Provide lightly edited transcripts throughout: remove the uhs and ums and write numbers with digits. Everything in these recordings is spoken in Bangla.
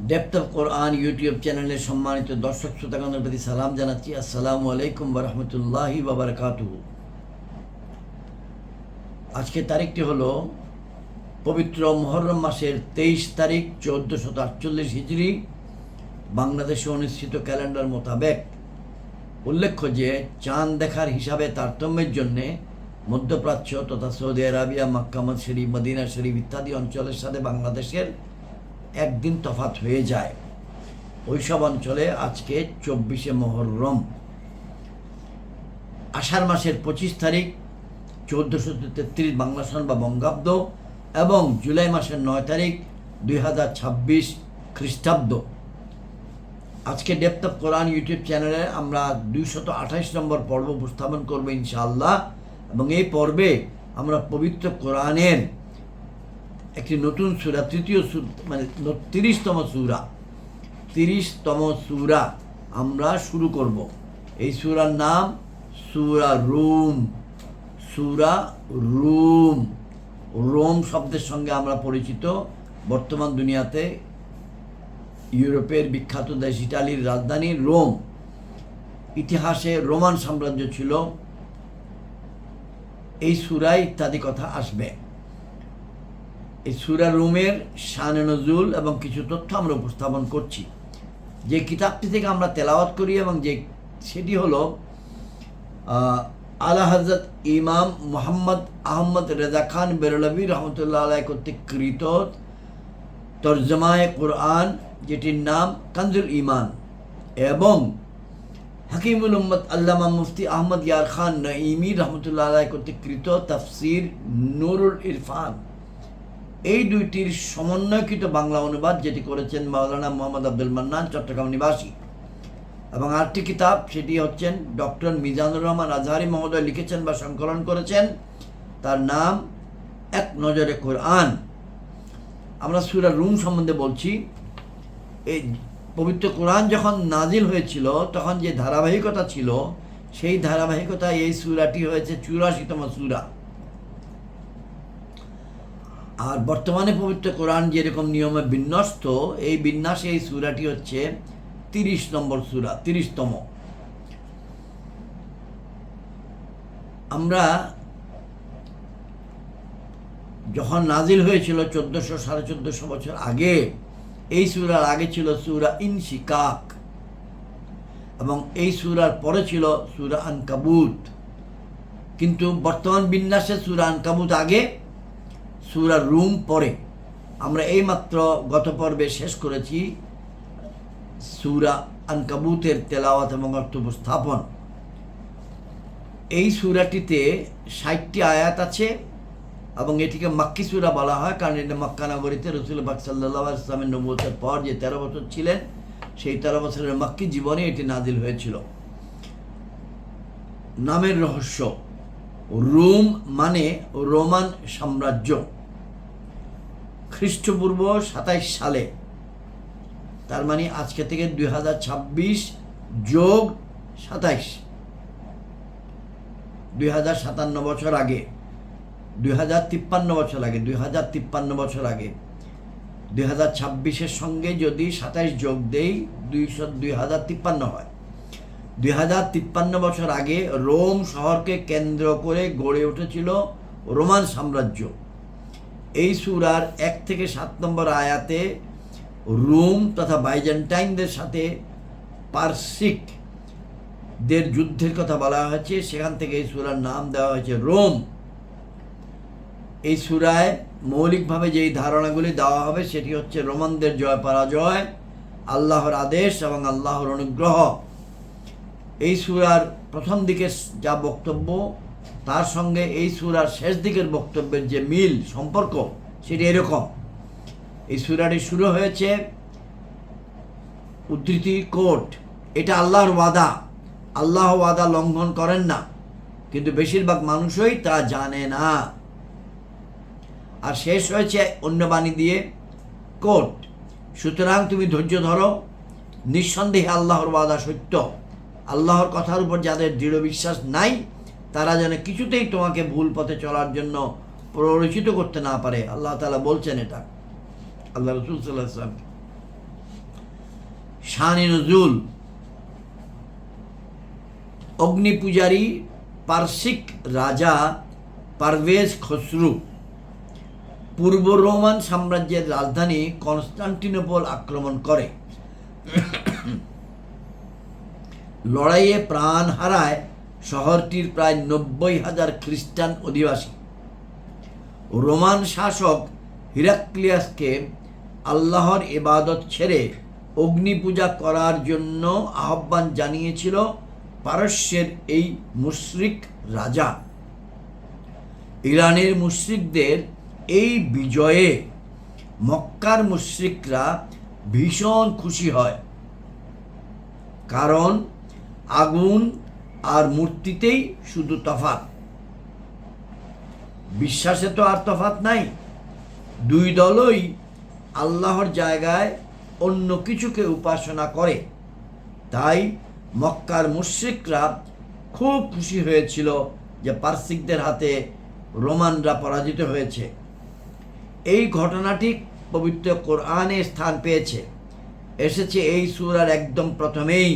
ডেপথ অফ কোরআন ইউটিউব চ্যানেলের সম্মানিত দর্শক শ্রোতাগণের প্রতি সালাম জানাচ্ছি। আসসালামু আলাইকুম ওয়া রাহমাতুল্লাহি ওয়া বারাকাতুহু। আজকে তারিখটি হলো পবিত্র মুহররম মাসের 23 তারিখ 1448 হিজরি, বাংলাদেশে অনুষ্ঠিত ক্যালেন্ডার মোতাবেক। উল্লেখ্য যে চাঁদ দেখার হিসাবে তারতম্যের জন্যে মধ্যপ্রাচ্য তথা সৌদি আরবিয়া, মক্কা শরীফ, মদিনা শরীফ ইত্যাদি অঞ্চলের সাথে বাংলাদেশের একদিন তফাৎ হয়ে যায়। ওইসব অঞ্চলে আজকে 24শে মুহররম, আষাঢ় মাসের 25 তারিখ 1433 বাংলা সন বা বঙ্গাব্দ, এবং জুলাই মাসের 9 তারিখ 2026 খ্রিস্টাব্দ। আজকে ডেপথ অফ কোরআন ইউটিউব চ্যানেলে আমরা 228 নম্বর পর্ব উপস্থাপন করবো ইনশাআল্লাহ। এবং এই পর্বে আমরা পবিত্র কোরআনের একটি নতুন সূরা, তৃতীয় মানে 30তম সূরা আমরা শুরু করব। এই সূরার নাম সূরা রুম। রোম শব্দের সঙ্গে আমরা পরিচিত। বর্তমান দুনিয়াতে ইউরোপের বিখ্যাত দেশ ইটালির রাজধানী রোম। ইতিহাসে রোমান সাম্রাজ্য ছিল। এই সূরায় ইত্যাদি কথা আসবে। এই সূরা রুমের শান নজুল এবং কিছু তথ্য আমরা উপস্থাপন করছি। যে কিতাবটি থেকে আমরা তেলাওয়াত করি এবং সেটি হলো আলা হযরত ইমাম মুহাম্মদ আহমদ রেজা খান বেরলভী রহমতুল্লাহ আলাইহি কর্তৃক কৃত তরজমায়ে কোরআন, যেটির নাম কানজুল ঈমান, এবং হাকিমুল উম্মত আল্লামা মুফতি আহমদ ইয়ার খান নঈমি রহমতুল্লাহ আলাইহি কর্তৃক কৃত তাফসির নুরুল ইরফান, এই দুইটির সমন্বয়কৃত বাংলা অনুবাদ যেটি করেছেন মাওলানা মোহাম্মদ আব্দুল মান্নান, চট্টগ্রাম নিবাসী। এবং আরেকটি কিতাব, সেটি হচ্ছেন ডক্টর মিজানুর রহমান আজহারি মহোদয় লিখেছেন বা সংকলন করেছেন, তার নাম এক নজরে কোরআন। আমরা সূরা রুম সম্বন্ধে বলছি। এই পবিত্র কোরআন যখন নাজিল হয়েছিল তখন যে ধারাবাহিকতা ছিল, সেই ধারাবাহিকতায় এই সূরাটি হয়েছে 84তম সূরা। আর বর্তমানে পবিত্র কোরআন যেরকম নিয়মে বিন্যস্ত, এই বিন্যাসে এই সূরাটি হচ্ছে 30 নম্বর সূরা, 30তম। আমরা যখন নাজিল হয়েছিল 1400-1450 বছর আগে, এই সূরার আগে ছিল সূরা ইনশিকাক, এবং এই সূরার পরে ছিল সূরা আনকাবুত। কিন্তু বর্তমান বিন্যাসে সূরা আনকাবুত আগে, সূরা রুম পরে। আমরা এইমাত্র গত পর্বে শেষ করেছি সূরা আনকাবুতের তেলাওয়াত এবং অর্থ উপস্থাপন। এই সূরাটিতে 60টি আয়াত আছে এবং এটিকে মাক্কি সূরা বলা হয়, কারণ এটা মক্কা নগরীতে রাসূল পাক সাল্লাল্লাহু আলাইহি ওয়াসাল্লামের নবুয়তের পর যে 13 বছর ছিলেন, সেই 13 বছরের মাক্কি জীবনে এটি নাজিল হয়েছিল। নামের রহস্য। রুম মানে রোমান সাম্রাজ্য। খ্রিস্টপূর্ব 27 সালে, তার মানে আজকে থেকে 2026 যোগ 27, 2057 বছর আগে, 2053 বছর আগে, 2026-এর সঙ্গে যদি 27 যোগ দেই 2053 হয়। 2053 বছর আগে রোম শহরকে কেন্দ্র করে গড়ে উঠেছিল রোমান সাম্রাজ্য। এই সূরার 1 থেকে 7 নম্বর আয়াতে রোম তথা বাইজেন্টাইনদের সাথে পারসিকদের যুদ্ধের কথা বলা হয়েছে। সেখান থেকে এই সূরার নাম দেওয়া হয়েছে রোম। এই সূরায় মৌলিকভাবে যেই ধারণাগুলি দেওয়া হবে সেটি হচ্ছে রোমানদের জয় পরাজয়, আল্লাহর আদেশ এবং আল্লাহর অনুগ্রহ। এই সূরার প্রথম দিকের যা বক্তব্য, তার সঙ্গে এই সূরার শেষ দিকের বক্তব্যের যে মিল সম্পর্ক, সেটি এরকম। এই সূরাটি শুরু হয়েছে উদ্ধৃতি কোট, এটা আল্লাহর ওয়াদা, আল্লাহ ওয়াদা লঙ্ঘন করেন না, কিন্তু বেশিরভাগ মানুষই তা জানে না। আর শেষ হয়েছে অন্য বাণী দিয়ে কোট, সুতরাং তুমি ধৈর্য ধরো, নিঃসন্দেহে আল্লাহর ওয়াদা সত্য। আল্লাহর কথার উপর যাদের দৃঢ় বিশ্বাস নাই, তারা যেন কিছুতেই তোমাকে ভুল পথে চলার জন্য প্ররোচিত করতে না পারে। আল্লাহ তাআলা বলছেন এটা আল্লাহ রাসূল সাল্লাল্লাহু আলাইহি ওয়াসাল্লাম। শানে নজুল। অগ্নিপূজারী পারসিক রাজা পারভেজ খসরু পূর্ব রোমান সাম্রাজ্যের রাজধানী কনস্টান্টিনোপল আক্রমণ করে। লড়াইয়ে প্রাণ হারায় শহরটির প্রায় 90,000 খ্রিস্টান অধিবাসী। রোমান শাসক হিরাক্লিয়াসকে আল্লাহর ইবাদত ছেড়ে অগ্নি পূজা করার জন্য আহ্বান জানিয়েছিল পারস্যের এই মুশরিক রাজা। ইরানের মুশরিকদের এই বিজয়ে মক্কার মুশরিকরা ভীষণ খুশি হয়, কারণ আগুন আর মূর্তিতেই শুধু তফাৎ, বিশ্বাসে তো আর তফাৎ নাই। দুই দলই আল্লাহর জায়গায় অন্য কিছুকে উপাসনা করে। তাই মক্কার মুশরিকরা খুব খুশি হয়েছিল যে পারসিকদের হাতে রোমানরা পরাজিত হয়েছে। এই ঘটনাটি পবিত্র কোরআনে স্থান পেয়েছে, এসেছে এই সূরার একদম প্রথমেই।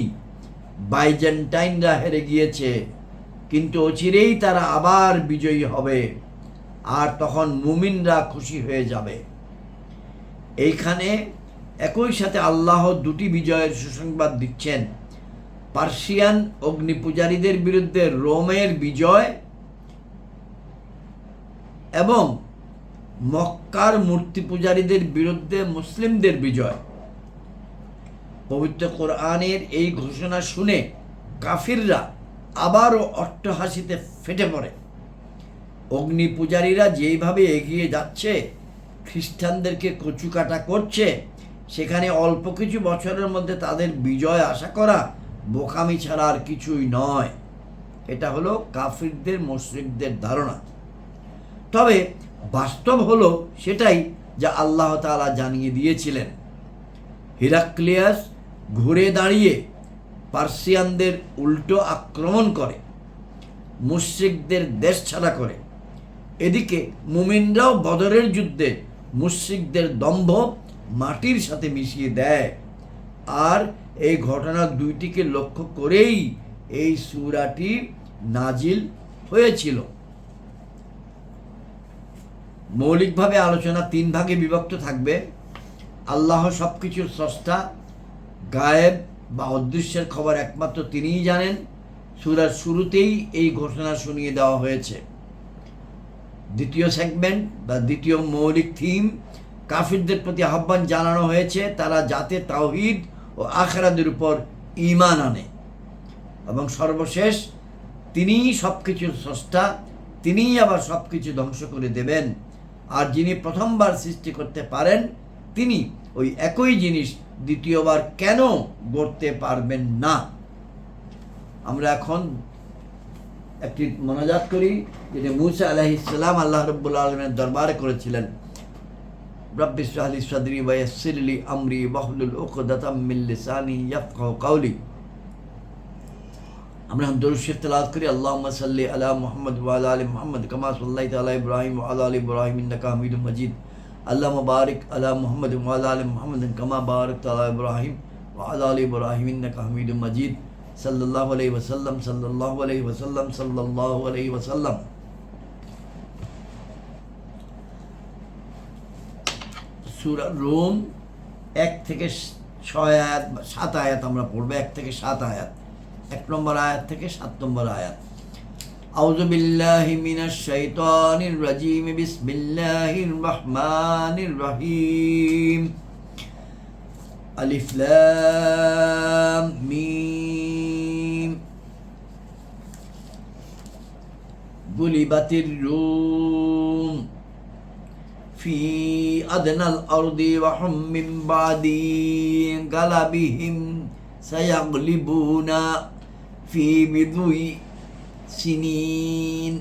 বাইজেন্টাইনরা হেরে গিয়েছে, কিন্তু অচিরেই তারা আবার বিজয়ী হবে, আর তখন মুমিনরা খুশি হয়ে যাবে। এইখানে একই সাথে আল্লাহ দুটি বিজয়ের সুসংবাদ দিচ্ছেন। পার্সিয়ান অগ্নিপূজারীদের বিরুদ্ধে রোমের বিজয় এবং মক্কার মূর্তি পূজারীদের বিরুদ্ধে মুসলিমদের বিজয়। পবিত্র কোরআনের এই ঘোষণা শুনে কাফিররা আবারও অট্টহাসিতে ফেটে পড়ে। অগ্নি পূজারীরা যেইভাবে এগিয়ে যাচ্ছে, খ্রিস্টানদেরকে কচুকাটা করছে, সেখানে অল্প কিছু বছরের মধ্যে তাদের বিজয় আশা করা বোকামি ছাড়া আর কিছুই নয়। এটা হলো কাফিরদের মুশরিকদের ধারণা। তবে বাস্তব হলো সেটাই যা আল্লাহ তাআলা জানিয়ে দিয়েছিলেন। হিরাক্লিয়াস ঘুরে দাঁড়িয়ে পার্সিয়ানদের উল্টো আক্রমণ করে, মুশরিকদের দেশ ছাড়া করে। এদিকে মুমিনরাও বদরের যুদ্ধে মুশরিকদের দম্ভ মাটির সাথে মিশিয়ে দেয়। আর এই ঘটনা দুইটিকে লক্ষ্য করেই এই সূরাটি নাজিল হয়েছিল। মৌলিকভাবে আলোচনা 3 ভাগে বিভক্ত থাকবে। আল্লাহ সব কিছুর স্রষ্টা, গায়েব বা অদৃশ্যের খবর একমাত্র তিনিই জানেন। সূরার শুরুতেই এই ঘোষণা শুনিয়ে দেওয়া হয়েছে। দ্বিতীয় সেগমেন্ট বা দ্বিতীয় মৌলিক থিম, কাফিরদের প্রতি আহ্বান জানানো হয়েছে তারা যাতে তাওহীদ ও আখিরাতের উপর ঈমান আনে। এবং সর্বশেষ, তিনিই সব কিছুর স্রষ্টা, তিনিই আবার সব কিছু ধ্বংস করে দেবেন। আর যিনি প্রথমবার সৃষ্টি করতে পারেন, তিনি ওই একই জিনিস দ্বিতীয়বার কেন গড়তে পারবেন না। আমরা এখন একটি মোনাজাত করি, যেটা মূসা আলাইহিস সালাম আল্লাহ রাব্বুল আলামিনের দরবারে করেছিলেন। রব্বি ইশরাহ লি সাদরি ওয়া ইয়াসসির লি আমরি ওয়াহলুল উকদাতাম মিন লিসানি ইয়াফকাহু কাওলি। আমরা দরুদ শরীফ তেলাওয়াত করি। আল্লাহুম্মা সাল্লি আলা মুহাম্মদ ওয়া আলা আলি মুহাম্মদ কামা সাল্লাইতা আলা ইব্রাহিম ওয়া আলা আলি ইব্রাহিম ইন্নাকা হামিদুম মাজিদ। আল্লাহুম্মা বারিক আলা মুহাম্মদ ওয়া আলা আলি মুহাম্মদ কামা বারাকতা আলা ইব্রাহিম ওয়া আলা আলি ইব্রাহিম ইন্নাকা হামিদুম মাজিদ। সাল্লাল্লাহু আলাইহি ওয়াসাল্লাম, সাল্লাল্লাহু আলাইহি ওয়াসাল্লাম, সাল্লাল্লাহু আলাইহি ওয়াসাল্লাম। সূরা রুম 1 থেকে 6 আয়াত বা 7 আয়াত আমরা পড়ব। 1 থেকে 7 আয়াত, 1 নম্বর আয়াত থেকে 7 নম্বর আয়াত। আউযু বিল্লাহি মিনাশ শাইতানির রাজীম, বিসমিল্লাহির রহমানির রহিম। আলিফ লাম মিম। গুলিবাতির রুম ফি আদনাল আরদি ওয়া হুম মিন বাদি গালাবিহিম সায়াগলিবুনা ফি বিদুই সিনিন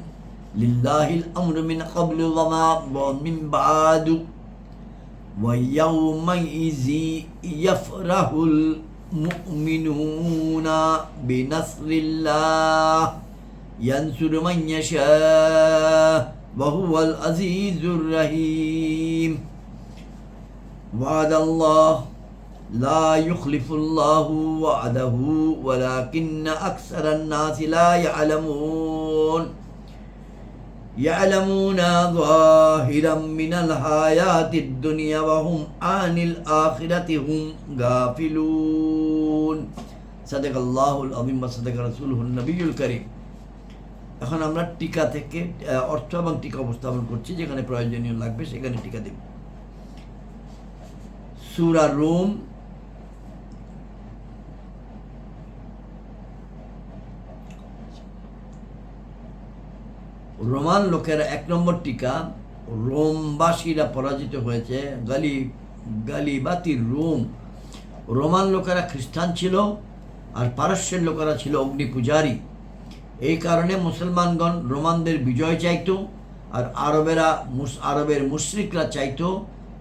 লিল্লাহিল আমরু মিন ক্বাবলু ওয়া মা মিন বাদু ওয়া ইয়াউমাইযি ইয়াফরাহুল মুমিনুনা বিনাসরিল্লাহ ইয়ানসুরু মান ইয়াশা ওয়া হুয়াল আজিজুর রহিম। ওয়াদাল্লাহ লা ইউখলিফুল্লাহু ওয়া'দাহু ওয়ালাকিন্না আকসারান নাসি লা ইয়ালামুন ইয়ালামুনা যাহিরাম মিনাল হায়াতিদ দুনিয়া ওয়া হুম আনিল আখিরাতি হুম গাফিলুন। সাদাকাল্লাহুল আযীম ওয়া সাদাকা রাসূলুহুন নবিয়্যুল কারীম। এখন আমরা টিকা থেকে অর্থ এবং টিকা উপস্থাপন করছি, যেখানে প্রয়োজনীয় লাগবে সেখানে টিকা দেব। সূরা রুম রোমান লোকেরা 1 নম্বর টিকা, রোমবাসীরা পরাজিত হয়েছে। গালিবাতি রোম। রোমান লোকেরা খ্রিস্টান ছিল আর পারস্যের লোকেরা ছিল অগ্নি পূজারী। এই কারণে মুসলমানগণ রোমানদের বিজয় চাইত, আর আরবের মুশরিকরা চাইত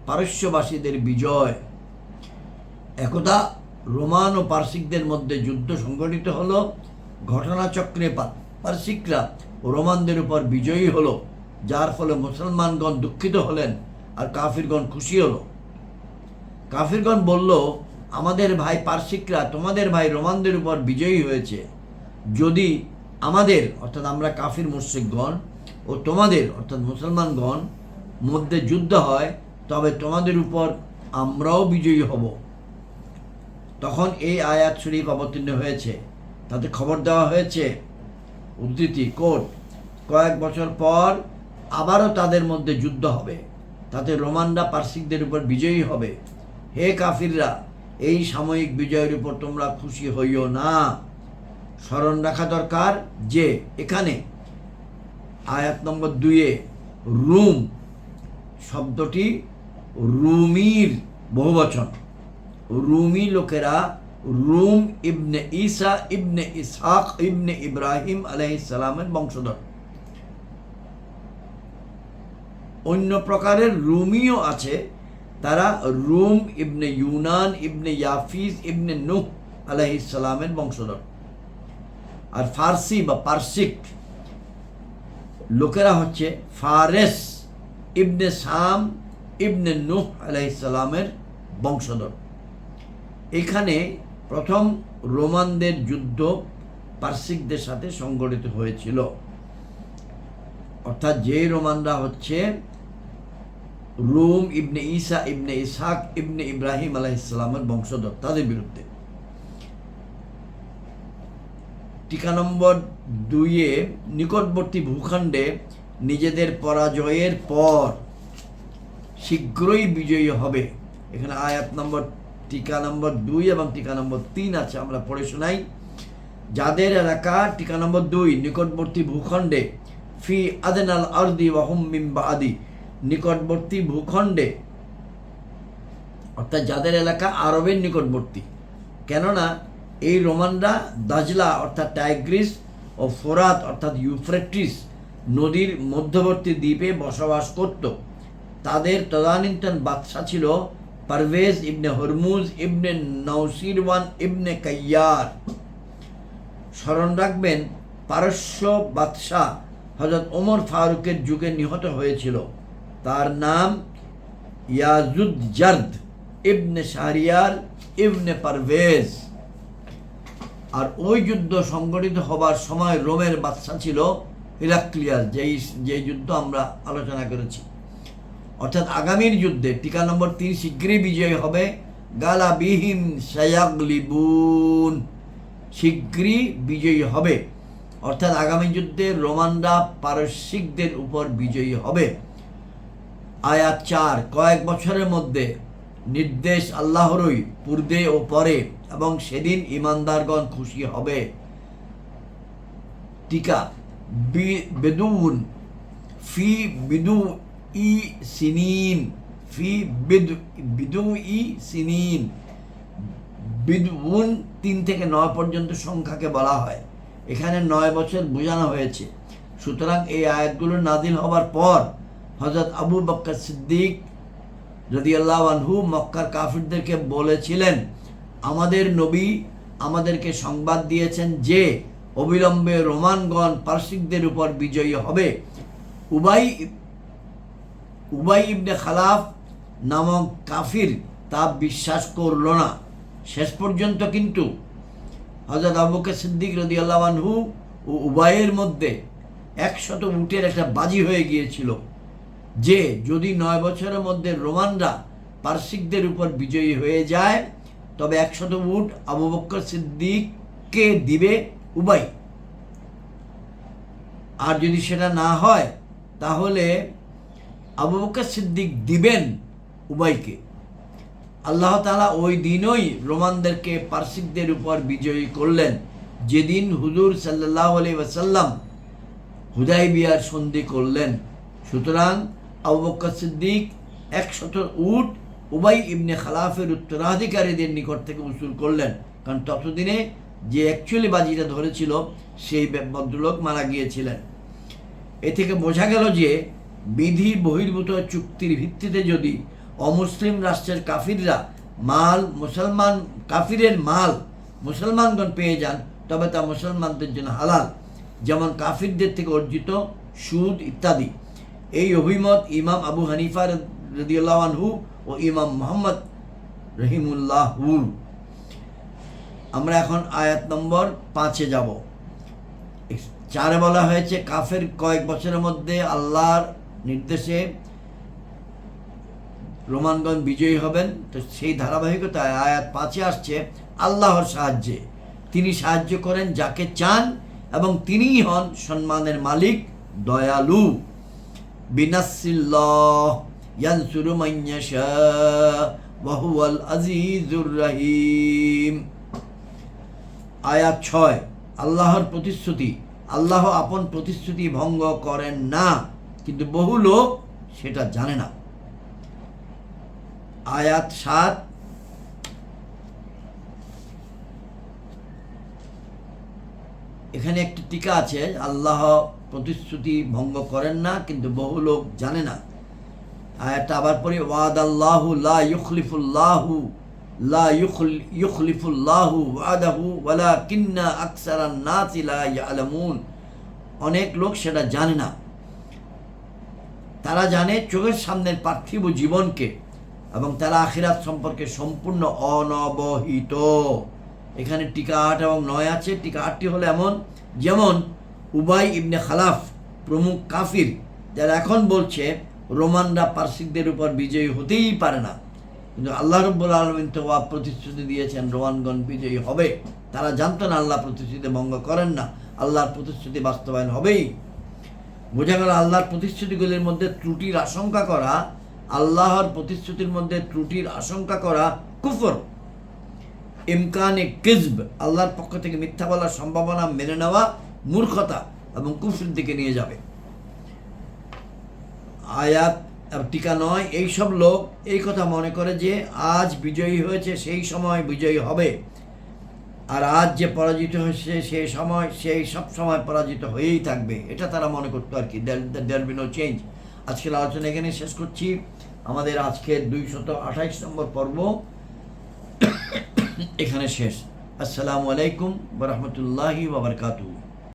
পারস্যবাসীদের বিজয়। একদা রোমান ও পারসিকদের মধ্যে যুদ্ধ সংঘটিত হলো। ঘটনাচক্রে পারসিকরা রোমানদের উপর বিজয়ী হলো, যার ফলে মুসলমানগণ দুঃখিত হলেন আর কাফিরগণ খুশি হলো। কাফিরগণ বলল, আমাদের ভাই পারসিকরা তোমাদের ভাই রোমানদের উপর বিজয়ী হয়েছে, যদি আমাদের অর্থাৎ আমরা কাফির মুশরিকগণ ও তোমাদের অর্থাৎ মুসলমানগণ মধ্যে যুদ্ধ হয়, তবে তোমাদের উপর আমরাও বিজয়ী হব। তখন এই আয়াত শরীফ অবতীর্ণ হয়েছে। তাতে খবর দেওয়া হয়েছে, উদ্ধৃতি কোট, কয়েক বছর পর আবারও তাদের মধ্যে যুদ্ধ হবে, তাতে রোমানরা পারসিকদের উপর বিজয়ী হবে। হে কাফিররা, এই সাময়িক বিজয়ের উপর তোমরা খুশি হইও না। স্মরণ রাখা দরকার যে এখানে আয়াত নম্বর 2-এ রুম শব্দটি রুমির বহুবচন। রুমি লোকেরা রুম ইবনে ঈসা ইবনে ইসহাক ইবনে ইব্রাহিম আলাইহিস সালামের বংশধর। অন্য প্রকারের রুমিও আছে, তারা রুম ইবনে ইউনান ইবনে ইয়াফিস ইবনে নূহ আলাইহিস সালামের বংশধর। আর ফার্সি বা পারসিক লোকেরা হচ্ছে ফারেস ইবনে শাম ইবনে নূহ আলাইহিস সালামের বংশধর। এখানে প্রথম রোমানদের যুদ্ধ পারসিকদের সাথে সংগঠিত হয়েছিল, অর্থাৎ যে রোমানরা হচ্ছে রুম ইবনে ঈসা ইবনে ইসহাক ইবনে ইব্রাহিম আলাইহিস সালামের বংশধর, তাদের বিরুদ্ধে। টিকা নম্বর 2-এ নিকটবর্তী ভূখণ্ডে নিজেদের পরাজয়ের পর শীঘ্রই বিজয়ী হবে। এখানে আয়াত নম্বর টিকা নম্বর 2 এবং টিকা নম্বর 3 আছে, আমরা পড়ে শোনাই। যাদের এলাকা, টিকা নম্বর 2, নিকটবর্তী ভূখণ্ডে, ফি আদনাল আরদি ওয়া হুম মিন বাদি, নিকটবর্তী ভূখণ্ডে অর্থাৎ যাদের এলাকা আরবের নিকটবর্তী। কেননা এই রোমানরা দাজলা অর্থাৎ টাইগ্রিস ও ফোরাত অর্থাৎ ইউফ্রেটিস নদীর মধ্যবর্তী দ্বীপে বসবাস করত। তাদের তদানীন্তন বাদশা ছিল পারভেজ ইবনে হরমুজ ইবনে নৌসিরওয়ান ইবনে কাইয়ার। স্মরণ রাখবেন, পারস্য বাদশাহ হযরত ওমর ফারুকের যুগে নিহত হয়েছিল। তার নাম ইয়াজুজ্জার্দ ইবনে শাহরিয়ার ইবনে পারভেজ। আর ওই যুদ্ধ সংগঠিত হবার সময় রোমের বাদশা ছিল হিরাক্লিয়াস, যেই যুদ্ধ আমরা আলোচনা করেছি। অর্থাৎ আগামীর যুদ্ধে, টিকা নম্বর 3, শীঘ্রই বিজয় হবে। গালাবিহিম সায়াগলিবুন, শীঘ্রই বিজয়ী হবে, অর্থাৎ আগামী যুদ্ধে রোমানরা পারসিকদের উপর বিজয়ী হবে। আয়াত 4, কয়েক বছরের মধ্যে নির্দেশ আল্লাহরই পূর্বে ও পরে, এবং সেদিন ইমানদারগণ খুশি হবে। টিকা বেদুন ফি বিদু ই সিনিন, ফি বিদু ই সিনিন। বিদুন 3 থেকে 9 পর্যন্ত সংখ্যাকে বলা হয়, এখানে 9 বছর বোঝানো হয়েছে। সুতরাং এই আয়াতগুলো নাজিল হবার পর হযরত আবু বকর সিদ্দিক রাদিয়াল্লাহু আনহু মক্কার কাফিরদেরকে বলেছিলেন, আমাদের নবী আমাদেরকে সংবাদ দিয়েছেন যে অবিলম্বে রোমানগণ পারসিকদের উপর বিজয়ী হবে। উবাই ইবনে খালাফ নামক কাফির তা বিশ্বাস করল না। শেষ পর্যন্ত কিন্তু হযরত আবু বকর সিদ্দিক রাদিয়াল্লাহু আনহু ও উবাইয়ের মধ্যে 100 উটের একটা বাজি হয়ে গিয়েছিল যে যদি 9 বছরের মধ্যে রোমানরা পারসিকদের উপর বিজয়ী হয়ে যায় তবে 100 উট আবু বকর সিদ্দিককে দিবে উবাই, আর যদি সেটা না হয় তাহলে আবু বকর সিদ্দিক দিবেন উবাইকে। আল্লাহ তাআলা ওই দিনই রোমানদেরকে পারসিকদের উপর বিজয়ী করলেন, যেদিন হুজুর সাল্লাল্লাহু আলাইহি ওয়াসাল্লাম হুদাইবিয়ার সন্ধি করলেন। সুতরাং আবু বকর সিদ্দিক 100 উট উবাই ইবনে খালাফের উত্তরাধিকারীদের নিকট থেকে উসুল করলেন, কারণ ততদিনে যে অ্যাকচুয়ালি বাজিটা ধরেছিল সেই ভদ্রলোক মারা গিয়েছিলেন। এ থেকে বোঝা গেল যে বিধি বহির্ভূত চুক্তির ভিত্তিতে যদি অমুসলিম রাষ্ট্রের কাফিররা কাফিরের মাল মুসলমানগণ পেয়ে যান তবে তা মুসলমানদের জন্য হালাল, যেমন কাফিরদের থেকে অর্জিত সুদ ইত্যাদি। এই অভিমত ইমাম আবু হানিফা রাদিয়াল্লাহু আনহু ও ইমাম মুহাম্মদ রহিমুল্লাহু। আমরা এখন আয়াত নম্বর 5-এ যাব। 4-এ বলা হয়েছে কাফের কয়েক বছরের মধ্যে আল্লাহর নির্দেশে রোমানগণ বিজয়ী হবেন। তো সেই ধারাবাহিকতায় আয়াত 5-এ আসছে আল্লাহর সাহায্যে। তিনি সাহায্য করেন যাকে চান এবং তিনিই হন সম্মানের মালিক, দয়ালু। বিনাসিল্লাহ ইয়ানসুরু মান ইয়াশা ওয়া হুয়াল আজিজুর রহিম। আয়াত 6 আল্লাহর প্রতিশ্রুতি। আল্লাহ আপন প্রতিশ্রুতি ভঙ্গ করেন না, কিন্তু বহু লোক সেটা জানে না। আয়াত 7 এখানে একটি টিকা আছে, আল্লাহ প্রতিশ্রুতি ভঙ্গ করেন না কিন্তু বহু লোক জানে না। আয়াতটা আবার পড়ি, ওয়াদাল্লাহু লা ইউখলিফুল্লাহু ওয়াদাহু ওয়ালাকিন্না আকসারান নাসি লা ইয়ালামুন। অনেক লোক সেটা জানে না। তারা জানে চোখের সামনের পার্থিব জীবনকে এবং তারা আখিরাত সম্পর্কে সম্পূর্ণ অনবহিত। এখানে টিকা 8 এবং 9 আছে। টিকা 8টি হলো এমন, যেমন উবাই ইবনে খালাফ প্রমুখ কাফির যারা এখন বলছে রোমানরা পারসিকদের উপর বিজয়ী হতেই পারে না, কিন্তু আল্লাহ রাব্বুল আলামিন তো প্রতিশ্রুতি দিয়েছেন রোমানগণ বিজয়ী হবে। তারা জানতো না আল্লাহ প্রতিশ্রুতি ভঙ্গ করেন না, আল্লাহর প্রতিশ্রুতি বাস্তবায়ন হবেই। বোঝা গেল আল্লাহর প্রতিশ্রুতিগুলির মধ্যে ত্রুটির আশঙ্কা করা, আল্লাহর প্রতিশ্রুতির মধ্যে ত্রুটির আশঙ্কা করা কুফর। ইমকানে কিজব, আল্লাহর পক্ষ থেকে মিথ্যা বলার সম্ভাবনা মেনে নেওয়া মূর্খতা এবং কুফরের দিকে নিয়ে যাবে। আয়াত টিকা 9 এইসব লোক এই কথা মনে করে যে আজ বিজয়ী হয়েছে সেই সময় বিজয়ী হবে, আর আজ যে পরাজিত হয়েছে সেই সব সময় পরাজিত হয়েই থাকবে, এটা তারা মনে করতো আর কি। There be no change. আজকের আলোচনা এখানে শেষ করছি। আমাদের আজকের 228 নম্বর পর্ব এখানে শেষ। আসসালামু আলাইকুম ওয়া রাহমাতুল্লাহি ওয়া বারাকাতুহু।